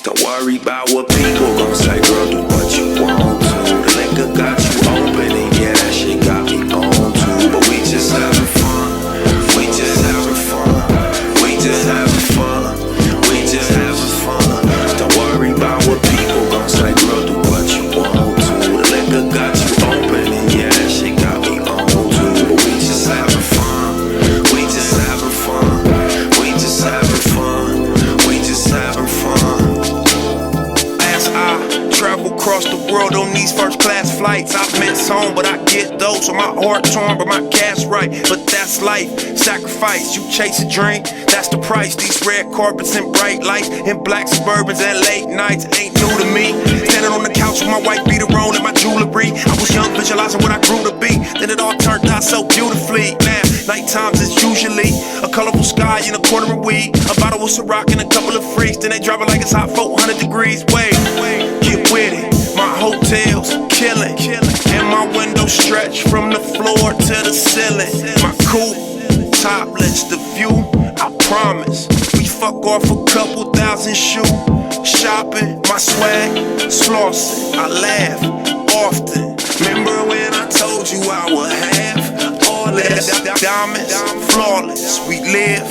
Don't worry about what people gon' say, girl, do what you want to. The liquor got you open and yeah, that shit got me on too. But we just having fun, we just having fun, we just having fun, we just having fun. Don't worry about what people gon' say, girl, do what you want to. The liquor got you open and yeah, that shit got me on too. But we just having fun, we just having fun, we just having fun, we just having fun. Travel across the world on these first class flights. I miss home, but I get those. So my heart torn, but my cash right. But that's life, sacrifice. You chase a dream, that's the price. These red carpets and bright lights, and black Suburbans and late nights ain't new to me. Standing on the couch with my white beater on and my jewelry. I was young, visualizing what I grew to be. Then it all turned out so beautifully. Now, night times is usually a colorful sky and a quarter of weed, a bottle of Ciroc and a couple of freaks. Then they driving like it's hot 400 degrees. Wait, get with it. My hotel's killing, and my window stretch from the floor to the ceiling. My coupe topless, the view, I promise. We fuck off a couple thousand shoe shopping. My swag, flossing, I laugh often. Remember when I told you I would have all that? Diamonds, flawless, we live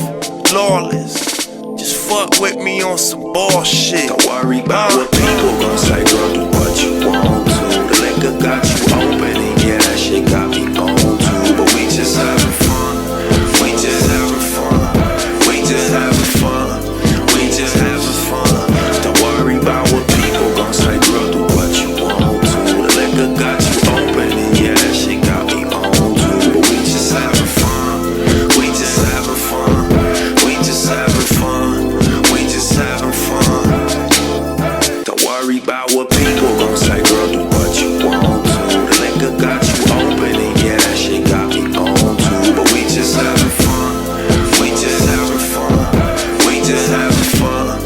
lawless. Just fuck with me on some bullshit. Don't worry about what people gon' say, girl, do what you want to. The liquor got you open and yeah, that shit got me on too. But we just having fun, we just having fun, we just having fun, we just having fun. Don't worry about what people gon' say, girl, do what you want to. The liquor got you open and yeah, that shit got me on too. But we just having fun, we just having fun, we just having fun, we just having fun. Don't worry about what people gon' say, girl, do what you want to. The liquor got you open and yeah, that shit got me on too. But we just having fun, we just having fun, we just having fun,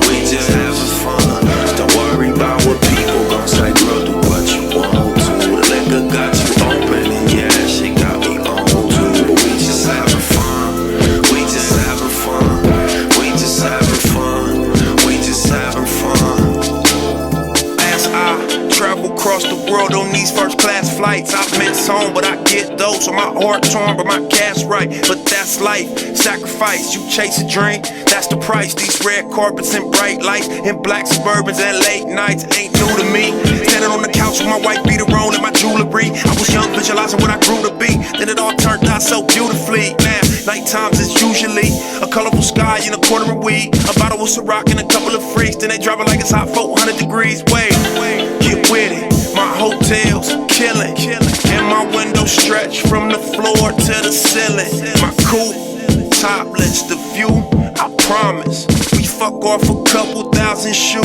we just having fun. Don't worry about what people gon' say, girl, do what you want to. The liquor got you open and yeah, that shit got me on too. But we just having fun, we just having fun, we just having fun, we just having fun. As I travel across the world on these first class flights, I miss home, but I get those. So my heart torn, but my cash right. But that's life, sacrifice. You chase a dream, that's the price. These red carpets and bright lights, and black Suburbans and late nights ain't new to me. Standing on the couch with my white beater on and my jewelry. I was young, visualizing what I grew to be. Then it all turned out so beautifully. Now, night times is usually a colorful sky and a quarter of weed, a bottle of Ciroc and a couple of freaks. Then they driving like it's hot 400 degrees. Wait, get with it. My hotel's killing, and my window stretch from the floor to the ceiling. My coupe topless, the view, I promise. We fuck off a couple thousand shoe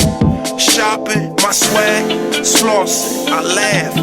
shopping. My swag, flossing, I laugh